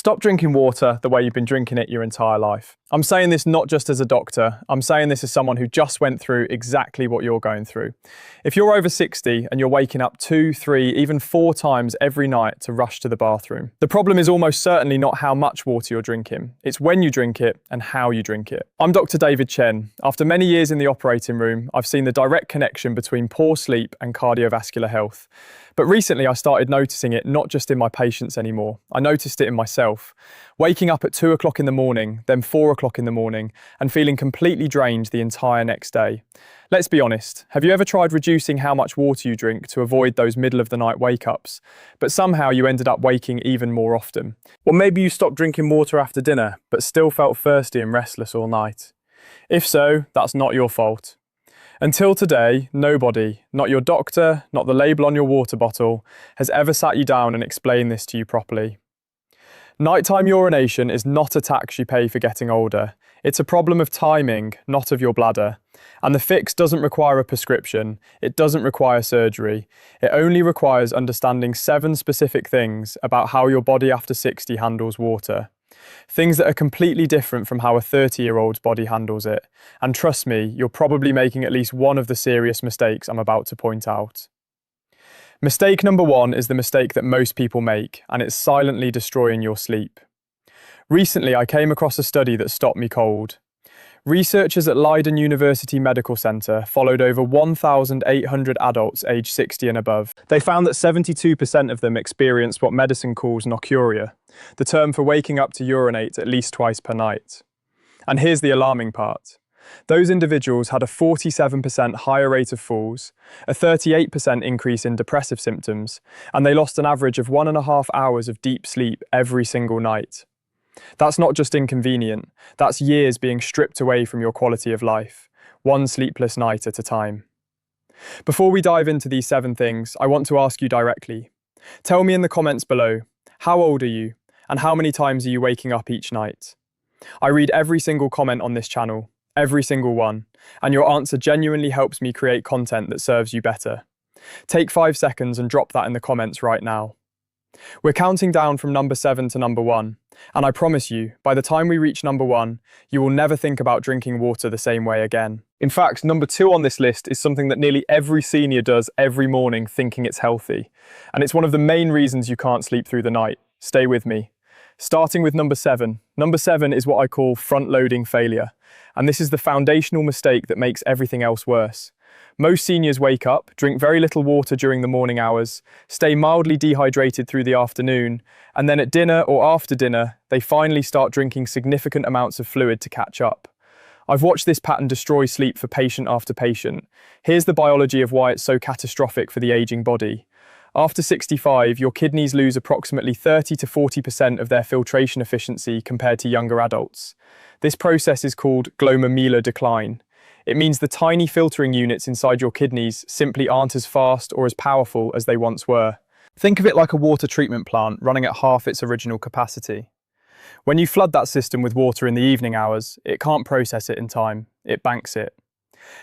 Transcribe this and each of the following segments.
Stop drinking water the way you've been drinking it your entire life. I'm saying this not just as a doctor, I'm saying this as someone who just went through exactly what you're going through. If you're over 60 and you're waking up 2, 3, even 4 times every night to rush to the bathroom, the problem is almost certainly not how much water you're drinking, it's when you drink it and how you drink it. I'm Dr. David Chen. After many years in the operating room, I've seen the direct connection between poor sleep and cardiovascular health. But recently I started noticing it not just in my patients anymore, I noticed it in myself. Waking up at 2 o'clock in the morning, then 4 o'clock in the morning, and feeling completely drained the entire next day. Let's be honest, have you ever tried reducing how much water you drink to avoid those middle of the night wake-ups, but somehow you ended up waking even more often? Or maybe you stopped drinking water after dinner, but still felt thirsty and restless all night. If so, that's not your fault. Until today, nobody, not your doctor, not the label on your water bottle, has ever sat you down and explained this to you properly. Nighttime urination is not a tax you pay for getting older. It's a problem of timing, not of your bladder. And the fix doesn't require a prescription, it doesn't require surgery. It only requires understanding 7 specific things about how your body after 60 handles water. Things that are completely different from how a 30-year-old's body handles it. And trust me, you're probably making at least one of the serious mistakes I'm about to point out. Mistake number 1 is the mistake that most people make, and it's silently destroying your sleep. Recently, I came across a study that stopped me cold. Researchers at Leiden University Medical Center followed over 1,800 adults aged 60 and above. They found that 72% of them experienced what medicine calls nocturia, the term for waking up to urinate at least twice per night. And here's the alarming part. Those individuals had a 47% higher rate of falls, a 38% increase in depressive symptoms, and they lost an average of 1.5 hours of deep sleep every single night. That's not just inconvenient, that's years being stripped away from your quality of life, one sleepless night at a time. Before we dive into these 7 things, I want to ask you directly. Tell me in the comments below, how old are you, and how many times are you waking up each night? I read every single comment on this channel, every single one, and your answer genuinely helps me create content that serves you better. Take 5 seconds and drop that in the comments right now. We're counting down from number 7 to number 1, and I promise you, by the time we reach number 1, you will never think about drinking water the same way again. In fact, number 2 on this list is something that nearly every senior does every morning thinking it's healthy, and it's one of the main reasons you can't sleep through the night. Stay with me. Starting with number 7. Number 7 is what I call front-loading failure, and this is the foundational mistake that makes everything else worse. Most seniors wake up, drink very little water during the morning hours, stay mildly dehydrated through the afternoon, and then at dinner or after dinner, they finally start drinking significant amounts of fluid to catch up. I've watched this pattern destroy sleep for patient after patient. Here's the biology of why it's so catastrophic for the aging body. After 65, your kidneys lose approximately 30 to 40% of their filtration efficiency compared to younger adults. This process is called glomerular decline. It means the tiny filtering units inside your kidneys simply aren't as fast or as powerful as they once were. Think of it like a water treatment plant running at half its original capacity. When you flood that system with water in the evening hours, it can't process it in time, it banks it.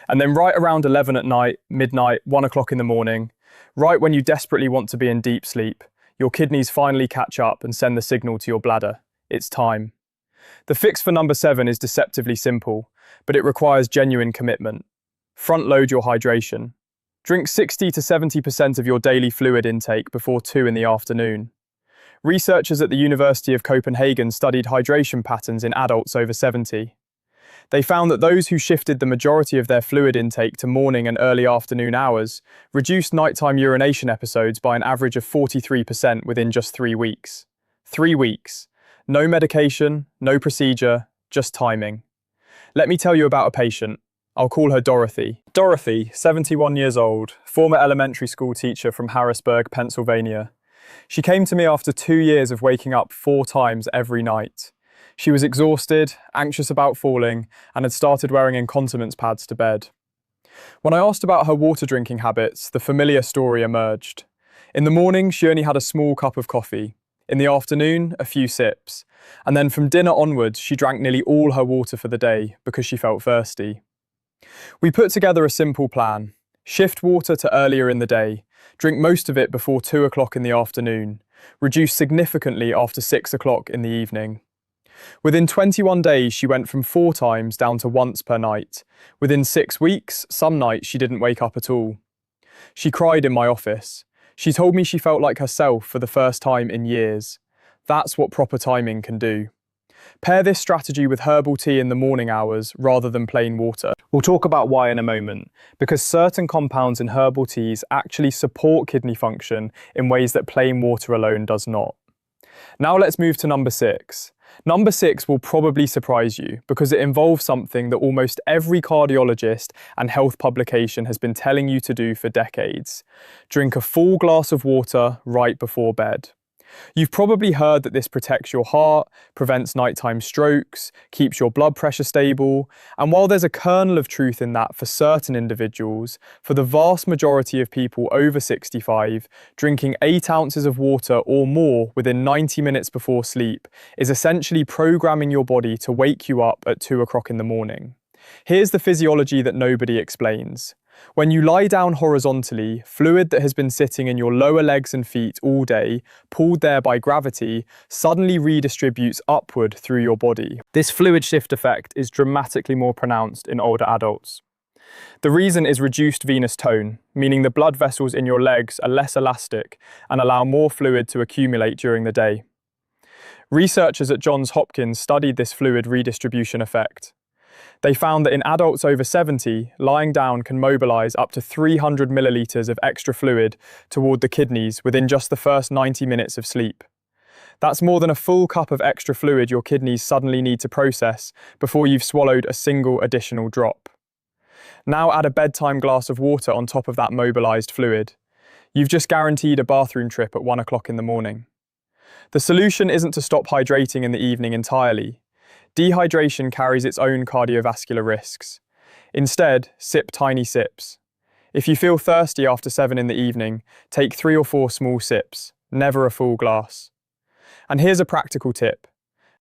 And then right around 11 at night, midnight, 1 o'clock in the morning, right when you desperately want to be in deep sleep, your kidneys finally catch up and send the signal to your bladder. It's time. The fix for number 7 is deceptively simple, but it requires genuine commitment. Front-load your hydration. Drink 60 to 70% of your daily fluid intake before 2 in the afternoon. Researchers at the University of Copenhagen studied hydration patterns in adults over 70. They found that those who shifted the majority of their fluid intake to morning and early afternoon hours reduced nighttime urination episodes by an average of 43% within just 3 weeks. 3 weeks. No medication, no procedure, just timing. Let me tell you about a patient. I'll call her Dorothy. Dorothy, 71 years old, former elementary school teacher from Harrisburg, Pennsylvania. She came to me after 2 years of waking up 4 times every night. She was exhausted, anxious about falling, and had started wearing incontinence pads to bed. When I asked about her water drinking habits, the familiar story emerged. In the morning, she only had a small cup of coffee. In the afternoon, a few sips. And then from dinner onwards, she drank nearly all her water for the day because she felt thirsty. We put together a simple plan. Shift water to earlier in the day. Drink most of it before 2 o'clock in the afternoon. reduced significantly after 6 o'clock in the evening. Within 21 days, she went from 4 times down to once per night. Within 6 weeks, some nights she didn't wake up at all. She cried in my office. She told me she felt like herself for the first time in years. That's what proper timing can do. Pair this strategy with herbal tea in the morning hours rather than plain water. We'll talk about why in a moment, because certain compounds in herbal teas actually support kidney function in ways that plain water alone does not. Now let's move to number 6. Number 6 will probably surprise you because it involves something that almost every cardiologist and health publication has been telling you to do for decades. Drink a full glass of water right before bed. You've probably heard that this protects your heart, prevents nighttime strokes, keeps your blood pressure stable, and while there's a kernel of truth in that for certain individuals, for the vast majority of people over 65, drinking 8 ounces of water or more within 90 minutes before sleep is essentially programming your body to wake you up at 2 o'clock in the morning. Here's the physiology that nobody explains. When you lie down horizontally, fluid that has been sitting in your lower legs and feet all day, pulled there by gravity, suddenly redistributes upward through your body. This fluid shift effect is dramatically more pronounced in older adults. The reason is reduced venous tone, meaning the blood vessels in your legs are less elastic and allow more fluid to accumulate during the day. Researchers at Johns Hopkins studied this fluid redistribution effect. They found that in adults over 70, lying down can mobilise up to 300 millilitres of extra fluid toward the kidneys within just the first 90 minutes of sleep. That's more than a full cup of extra fluid your kidneys suddenly need to process before you've swallowed a single additional drop. Now add a bedtime glass of water on top of that mobilised fluid. You've just guaranteed a bathroom trip at 1 o'clock in the morning. The solution isn't to stop hydrating in the evening entirely. Dehydration carries its own cardiovascular risks. Instead, sip tiny sips. If you feel thirsty after 7 in the evening, take 3 or 4 small sips, never a full glass. And here's a practical tip.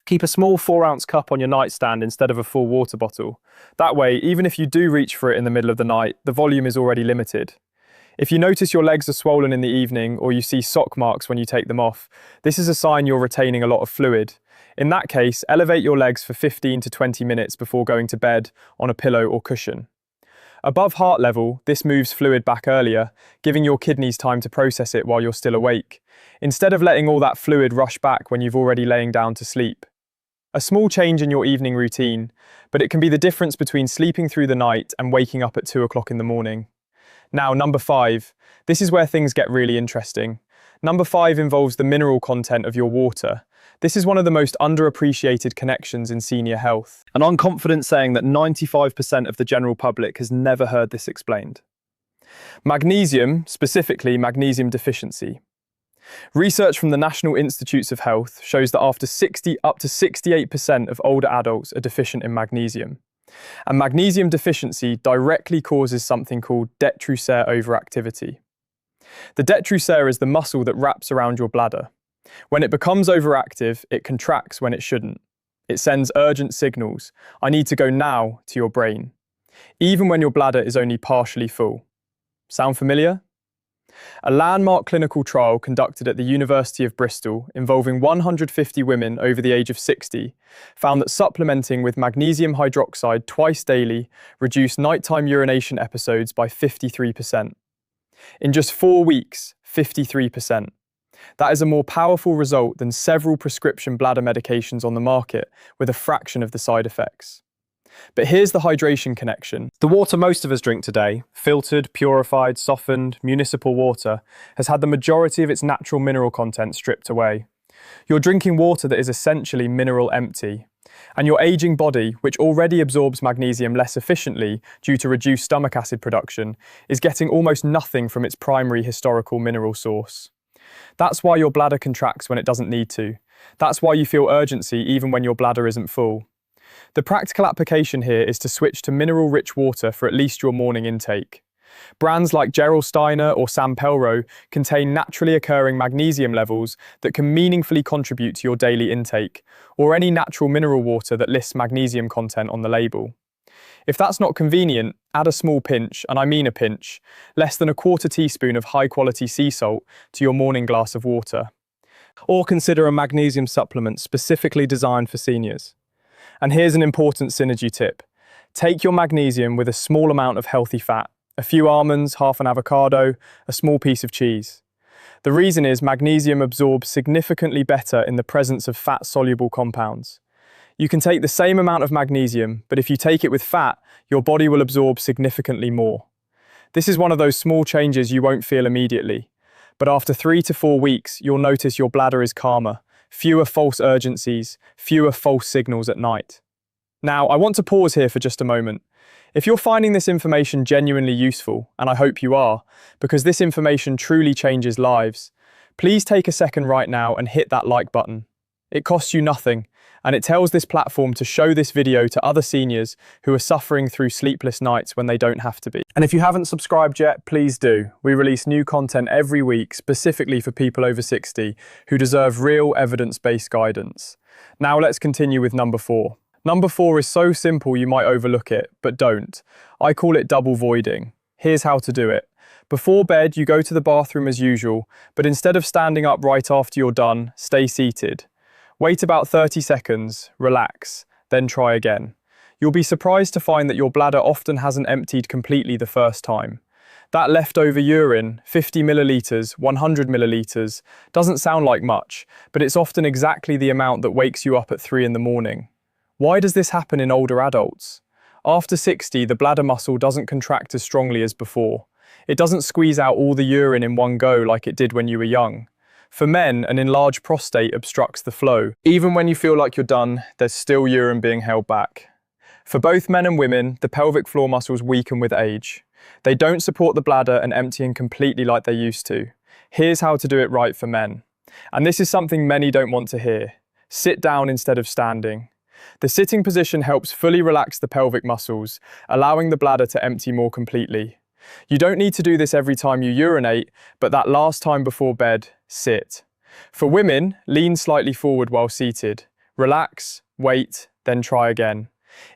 Keep a small 4-ounce cup on your nightstand instead of a full water bottle. That way, even if you do reach for it in the middle of the night, the volume is already limited. If you notice your legs are swollen in the evening or you see sock marks when you take them off, this is a sign you're retaining a lot of fluid. In that case, elevate your legs for 15 to 20 minutes before going to bed on a pillow or cushion. Above heart level, this moves fluid back earlier, giving your kidneys time to process it while you're still awake, instead of letting all that fluid rush back when you've already laying down to sleep. A small change in your evening routine, but it can be the difference between sleeping through the night and waking up at 2 o'clock in the morning. Now, number 5. This is where things get really interesting. Number 5 involves the mineral content of your water. This is one of the most underappreciated connections in senior health. And I'm confident saying that 95% of the general public has never heard this explained. Magnesium, specifically magnesium deficiency. Research from the National Institutes of Health shows that up to 68% of older adults are deficient in magnesium. And magnesium deficiency directly causes something called detrusor overactivity. The detrusor is the muscle that wraps around your bladder. When it becomes overactive, it contracts when it shouldn't. It sends urgent signals, I need to go now, to your brain, even when your bladder is only partially full. Sound familiar? A landmark clinical trial conducted at the University of Bristol involving 150 women over the age of 60 found that supplementing with magnesium hydroxide twice daily reduced nighttime urination episodes by 53%. In just 4 weeks, 53%. That is a more powerful result than several prescription bladder medications on the market with a fraction of the side effects. But here's the hydration connection. The water most of us drink today, filtered, purified, softened, municipal water, has had the majority of its natural mineral content stripped away. You're drinking water that is essentially mineral empty. And your aging body, which already absorbs magnesium less efficiently due to reduced stomach acid production, is getting almost nothing from its primary historical mineral source. That's why your bladder contracts when it doesn't need to. That's why you feel urgency even when your bladder isn't full. The practical application here is to switch to mineral-rich water for at least your morning intake. Brands like Gerolsteiner or San Pelro contain naturally occurring magnesium levels that can meaningfully contribute to your daily intake, or any natural mineral water that lists magnesium content on the label. If that's not convenient, add a small pinch, and I mean a pinch, less than a 1/4 teaspoon of high-quality sea salt to your morning glass of water. Or consider a magnesium supplement specifically designed for seniors. And here's an important synergy tip. Take your magnesium with a small amount of healthy fat, a few almonds, half an avocado, a small piece of cheese. The reason is magnesium absorbs significantly better in the presence of fat-soluble compounds. You can take the same amount of magnesium, but if you take it with fat, your body will absorb significantly more. This is one of those small changes you won't feel immediately, but after 3 to 4 weeks, you'll notice your bladder is calmer, fewer false urgencies, fewer false signals at night. Now, I want to pause here for just a moment. If you're finding this information genuinely useful, and I hope you are, because this information truly changes lives, please take a second right now and hit that like button. It costs you nothing, and it tells this platform to show this video to other seniors who are suffering through sleepless nights when they don't have to be. And if you haven't subscribed yet, please do. We release new content every week specifically for people over 60 who deserve real evidence-based guidance. Now let's continue with number 4. Number 4 is so simple you might overlook it, but don't. I call it double voiding. Here's how to do it. Before bed, you go to the bathroom as usual, but instead of standing up right after you're done, stay seated. Wait about 30 seconds, relax, then try again. You'll be surprised to find that your bladder often hasn't emptied completely the first time. That leftover urine, 50 millilitres, 100 millilitres, doesn't sound like much, but it's often exactly the amount that wakes you up at 3 in the morning. Why does this happen in older adults? After 60, the bladder muscle doesn't contract as strongly as before. It doesn't squeeze out all the urine in one go like it did when you were young. For men, an enlarged prostate obstructs the flow. Even when you feel like you're done, there's still urine being held back. For both men and women, the pelvic floor muscles weaken with age. They don't support the bladder and emptying completely like they used to. Here's how to do it right for men. And this is something many don't want to hear. Sit down instead of standing. The sitting position helps fully relax the pelvic muscles, allowing the bladder to empty more completely. You don't need to do this every time you urinate, but that last time before bed, sit. For women, lean slightly forward while seated. Relax, wait, then try again.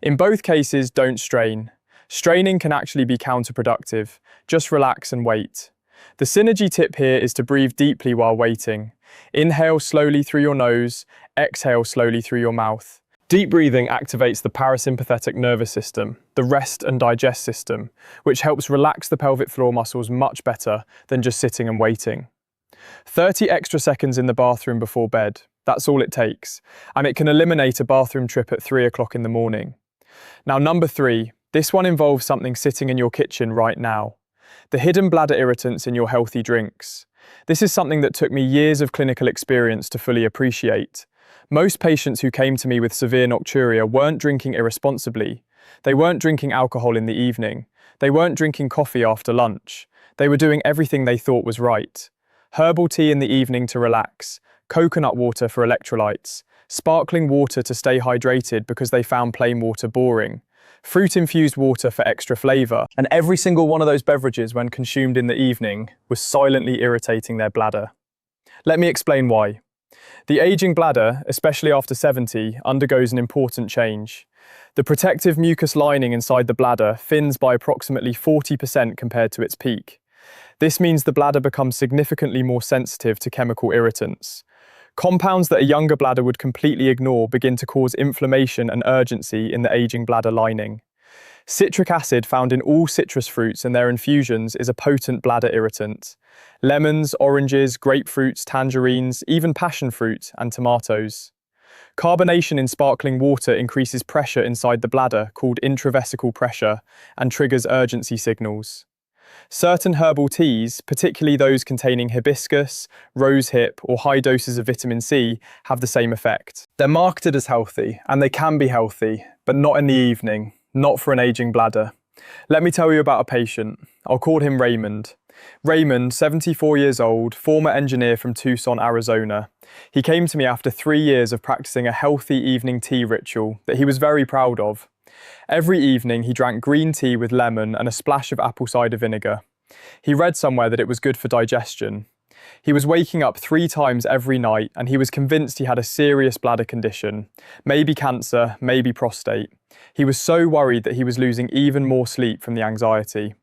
In both cases, don't strain. Straining can actually be counterproductive. Just relax and wait. The synergy tip here is to breathe deeply while waiting. Inhale slowly through your nose, exhale slowly through your mouth. Deep breathing activates the parasympathetic nervous system, the rest and digest system, which helps relax the pelvic floor muscles much better than just sitting and waiting. 30 extra seconds in the bathroom before bed, that's all it takes, and it can eliminate a bathroom trip at 3 o'clock in the morning. Now number 3, this one involves something sitting in your kitchen right now. The hidden bladder irritants in your healthy drinks. This is something that took me years of clinical experience to fully appreciate. Most patients who came to me with severe nocturia weren't drinking irresponsibly. They weren't drinking alcohol in the evening. They weren't drinking coffee after lunch. They were doing everything they thought was right. Herbal tea in the evening to relax, coconut water for electrolytes, sparkling water to stay hydrated because they found plain water boring, fruit-infused water for extra flavour, and every single one of those beverages, when consumed in the evening, was silently irritating their bladder. Let me explain why. The aging bladder, especially after 70, undergoes an important change. The protective mucus lining inside the bladder thins by approximately 40% compared to its peak. This means the bladder becomes significantly more sensitive to chemical irritants. Compounds that a younger bladder would completely ignore begin to cause inflammation and urgency in the aging bladder lining. Citric acid found in all citrus fruits and their infusions is a potent bladder irritant. Lemons, oranges, grapefruits, tangerines, even passion fruit and tomatoes. Carbonation in sparkling water increases pressure inside the bladder, called intravesical pressure, and triggers urgency signals. Certain herbal teas, particularly those containing hibiscus, rosehip, or high doses of vitamin C, have the same effect. They're marketed as healthy, and they can be healthy, but not in the evening, not for an aging bladder. Let me tell you about a patient. I'll call him Raymond. Raymond, 74 years old, former engineer from Tucson, Arizona. He came to me after 3 years of practicing a healthy evening tea ritual that he was very proud of. Every evening he drank green tea with lemon and a splash of apple cider vinegar. He read somewhere that it was good for digestion. He was waking up 3 times every night and he was convinced he had a serious bladder condition, maybe cancer, maybe prostate. He was so worried that he was losing even more sleep from the anxiety.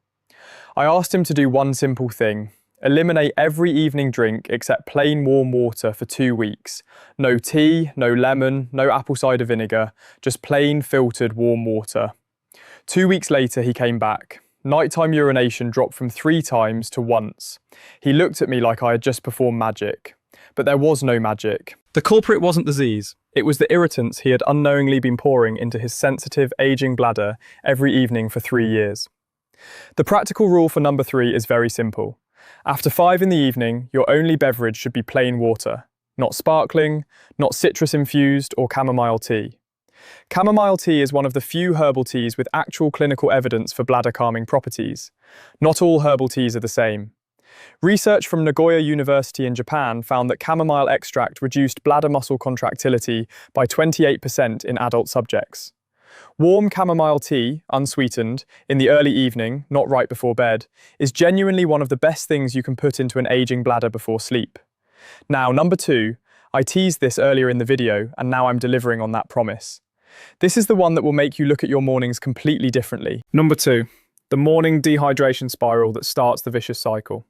I asked him to do one simple thing. Eliminate every evening drink except plain warm water for 2 weeks. No tea, no lemon, no apple cider vinegar, just plain filtered warm water. 2 weeks later, he came back. Nighttime urination dropped from 3 times to once. He looked at me like I had just performed magic. But there was no magic. The culprit wasn't disease. It was the irritants he had unknowingly been pouring into his sensitive, aging bladder every evening for 3 years. The practical rule for number 3 is very simple. After 5 in the evening, your only beverage should be plain water. Not sparkling, not citrus infused or chamomile tea. Chamomile tea is one of the few herbal teas with actual clinical evidence for bladder calming properties. Not all herbal teas are the same. Research from Nagoya University in Japan found that chamomile extract reduced bladder muscle contractility by 28% in adult subjects. Warm chamomile tea, unsweetened, in the early evening, not right before bed, is genuinely one of the best things you can put into an aging bladder before sleep. Now, number 2, I teased this earlier in the video, and now I'm delivering on that promise. This is the one that will make you look at your mornings completely differently. Number 2, the morning dehydration spiral that starts the vicious cycle.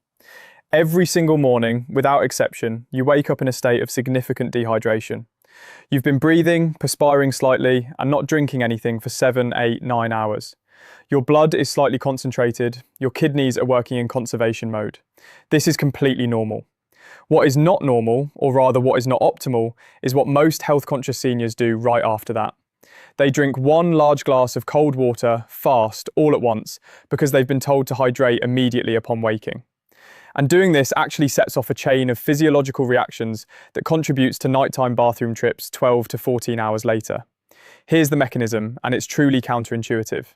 Every single morning, without exception, you wake up in a state of significant dehydration. You've been breathing, perspiring slightly, and not drinking anything for 7, 8, 9 hours. Your blood is slightly concentrated, your kidneys are working in conservation mode. This is completely normal. What is not normal, or rather what is not optimal, is what most health-conscious seniors do right after that. They drink 1 large glass of cold water, fast, all at once, because they've been told to hydrate immediately upon waking. And doing this actually sets off a chain of physiological reactions that contributes to nighttime bathroom trips 12 to 14 hours later. Here's the mechanism, and it's truly counterintuitive.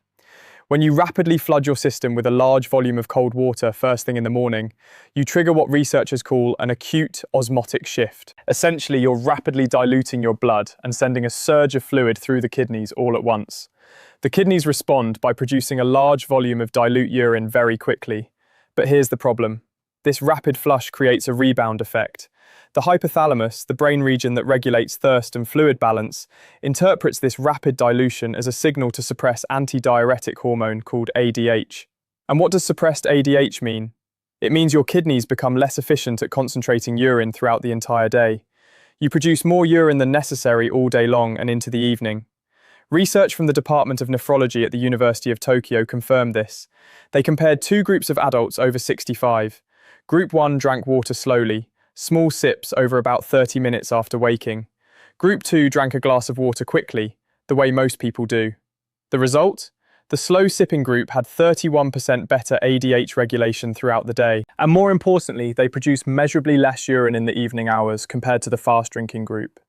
When you rapidly flood your system with a large volume of cold water first thing in the morning, you trigger what researchers call an acute osmotic shift. Essentially, you're rapidly diluting your blood and sending a surge of fluid through the kidneys all at once. The kidneys respond by producing a large volume of dilute urine very quickly. But here's the problem. This rapid flush creates a rebound effect. The hypothalamus, the brain region that regulates thirst and fluid balance, interprets this rapid dilution as a signal to suppress antidiuretic hormone called ADH. And what does suppressed ADH mean? It means your kidneys become less efficient at concentrating urine throughout the entire day. You produce more urine than necessary all day long and into the evening. Research from the Department of Nephrology at the University of Tokyo confirmed this. They compared 2 groups of adults over 65. Group 1 drank water slowly, small sips over about 30 minutes after waking. Group 2 drank a glass of water quickly, the way most people do. The result? The slow sipping group had 31% better ADH regulation throughout the day, and more importantly, they produced measurably less urine in the evening hours compared to the fast drinking group.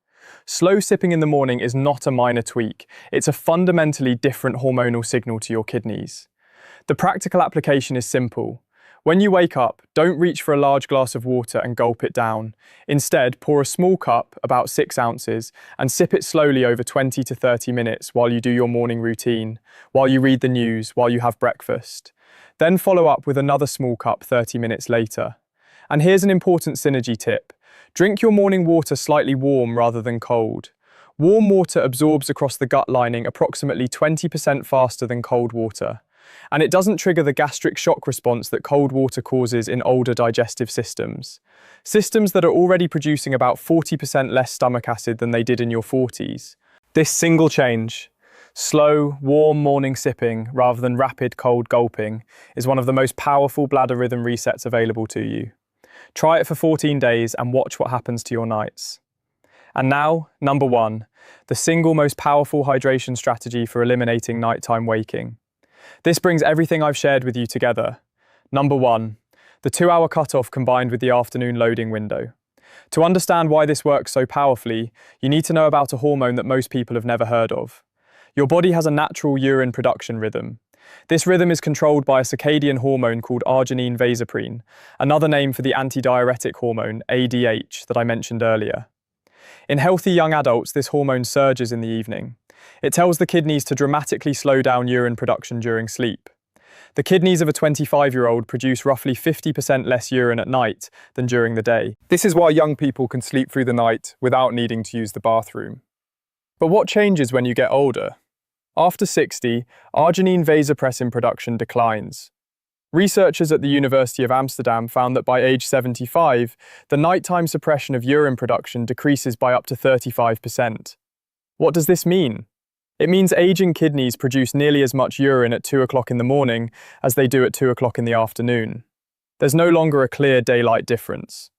Slow sipping in the morning is not a minor tweak, it's a fundamentally different hormonal signal to your kidneys. The practical application is simple. When you wake up, don't reach for a large glass of water and gulp it down. Instead, pour a small cup, about 6 ounces, and sip it slowly over 20 to 30 minutes while you do your morning routine, while you read the news, while you have breakfast. Then follow up with another small cup 30 minutes later. And here's an important synergy tip. Drink your morning water slightly warm rather than cold. Warm water absorbs across the gut lining approximately 20% faster than cold water. And it doesn't trigger the gastric shock response that cold water causes in older digestive systems. Systems that are already producing about 40% less stomach acid than they did in your 40s. This single change, slow, warm morning sipping rather than rapid cold gulping, is one of the most powerful bladder rhythm resets available to you. Try it for 14 days and watch what happens to your nights. And now, number 1, the single most powerful hydration strategy for eliminating nighttime waking. This brings everything I've shared with you together. Number 1, the 2-hour cutoff combined with the afternoon loading window. To understand why this works so powerfully, you need to know about a hormone that most people have never heard of. Your body has a natural urine production rhythm. This rhythm is controlled by a circadian hormone called arginine vasoprene, another name for the antidiuretic hormone, ADH, that I mentioned earlier. In healthy young adults, this hormone surges in the evening. It tells the kidneys to dramatically slow down urine production during sleep. The kidneys of a 25-year-old produce roughly 50% less urine at night than during the day. This is why young people can sleep through the night without needing to use the bathroom. But what changes when you get older? After 60, arginine vasopressin production declines. Researchers at the University of Amsterdam found that by age 75, the nighttime suppression of urine production decreases by up to 35%. What does this mean? It means aging kidneys produce nearly as much urine at 2 o'clock in the morning as they do at 2 o'clock in the afternoon. There's no longer a clear daylight difference.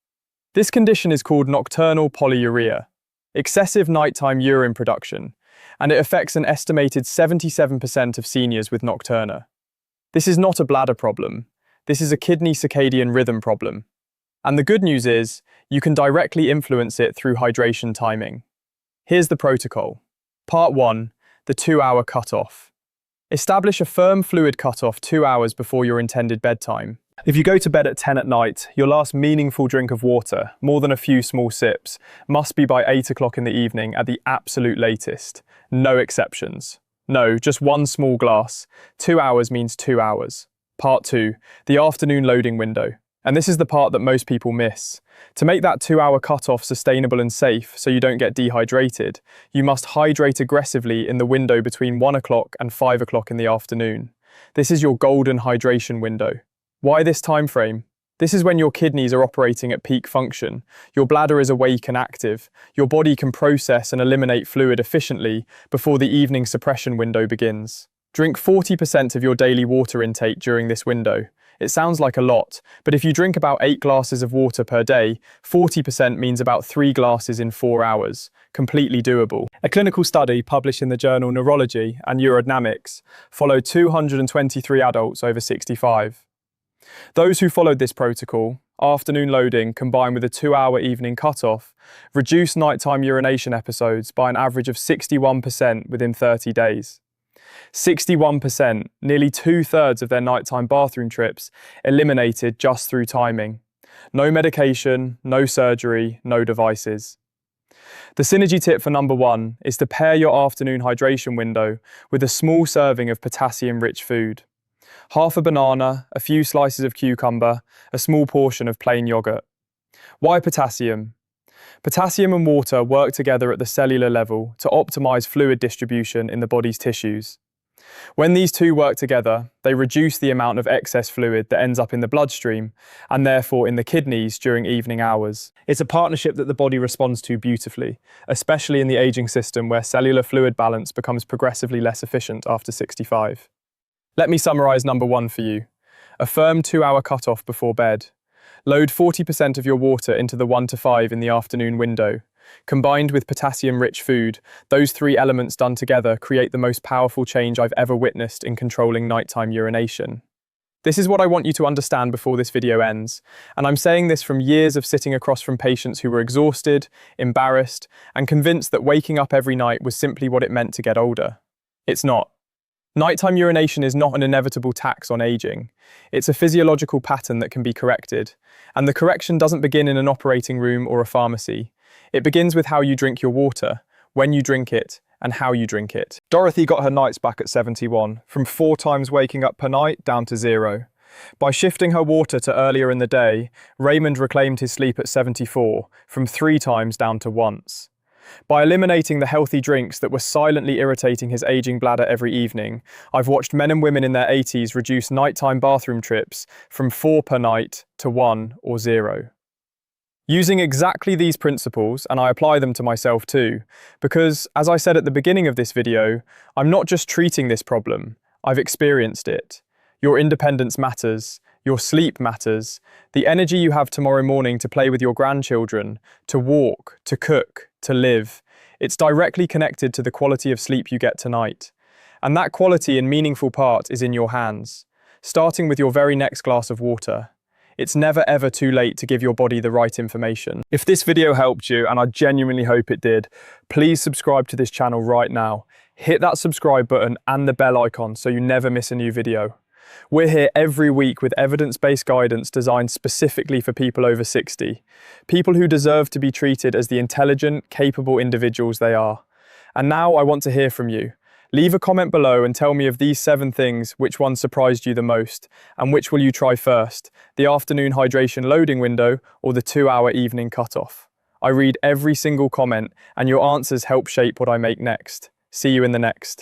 This condition is called nocturnal polyuria, excessive nighttime urine production, and it affects an estimated 77% of seniors with nocturna. This is not a bladder problem. This is a kidney circadian rhythm problem. And the good news is, you can directly influence it through hydration timing. Here's the protocol. Part 1. The 2-hour cutoff. Establish a firm fluid cutoff 2 hours before your intended bedtime. If you go to bed at 10 at night, your last meaningful drink of water, more than a few small sips, must be by 8 o'clock in the evening at the absolute latest. No exceptions. No, just one small glass. 2 hours means 2 hours. Part 2. The afternoon loading window. And this is the part that most people miss. To make that 2-hour cutoff sustainable and safe so you don't get dehydrated, you must hydrate aggressively in the window between 1 o'clock and 5 o'clock in the afternoon. This is your golden hydration window. Why this time frame? This is when your kidneys are operating at peak function, your bladder is awake and active, your body can process and eliminate fluid efficiently before the evening suppression window begins. Drink 40% of your daily water intake during this window. It sounds like a lot, but if you drink about 8 glasses of water per day, 40% means about 3 glasses in 4 hours. Completely doable. A clinical study published in the journal Neurology and Urodynamics followed 223 adults over 65. Those who followed this protocol, afternoon loading combined with a 2-hour evening cutoff, reduced nighttime urination episodes by an average of 61% within 30 days. 61%, nearly 2/3 of their nighttime bathroom trips, eliminated just through timing. No medication, no surgery, no devices. The synergy tip for number 1 is to pair your afternoon hydration window with a small serving of potassium-rich food. Half a banana, a few slices of cucumber, a small portion of plain yogurt. Why potassium? Potassium and water work together at the cellular level to optimize fluid distribution in the body's tissues. When these two work together, they reduce the amount of excess fluid that ends up in the bloodstream and therefore in the kidneys during evening hours. It's a partnership that the body responds to beautifully, especially in the aging system where cellular fluid balance becomes progressively less efficient after 65. Let me summarize number 1 for you. A firm 2-hour cutoff before bed. Load 40% of your water into the 1 to 5 in the afternoon window. Combined with potassium-rich food, those 3 elements done together create the most powerful change I've ever witnessed in controlling nighttime urination. This is what I want you to understand before this video ends, and I'm saying this from years of sitting across from patients who were exhausted, embarrassed, and convinced that waking up every night was simply what it meant to get older. It's not. Nighttime urination is not an inevitable tax on aging. It's a physiological pattern that can be corrected, and the correction doesn't begin in an operating room or a pharmacy. It begins with how you drink your water, when you drink it, and how you drink it. Dorothy got her nights back at 71, from 4 times waking up per night down to 0. By shifting her water to earlier in the day, Raymond reclaimed his sleep at 74, from 3 times down to once. By eliminating the healthy drinks that were silently irritating his aging bladder every evening, I've watched men and women in their 80s reduce nighttime bathroom trips from 4 per night to 1 or 0. Using exactly these principles, and I apply them to myself too, because, as I said at the beginning of this video, I'm not just treating this problem, I've experienced it. Your independence matters, your sleep matters, the energy you have tomorrow morning to play with your grandchildren, to walk, to cook, to live. It's directly connected to the quality of sleep you get tonight. And that quality in meaningful part is in your hands, starting with your very next glass of water. It's never ever too late to give your body the right information. If this video helped you, and I genuinely hope it did, please subscribe to this channel right now. Hit that subscribe button and the bell icon so you never miss a new video. We're here every week with evidence-based guidance designed specifically for people over 60. People who deserve to be treated as the intelligent, capable individuals they are. And now I want to hear from you. Leave a comment below and tell me of these 7 things which one surprised you the most, and which will you try first, the afternoon hydration loading window or the 2-hour evening cutoff. I read every single comment, and your answers help shape what I make next. See you in the next.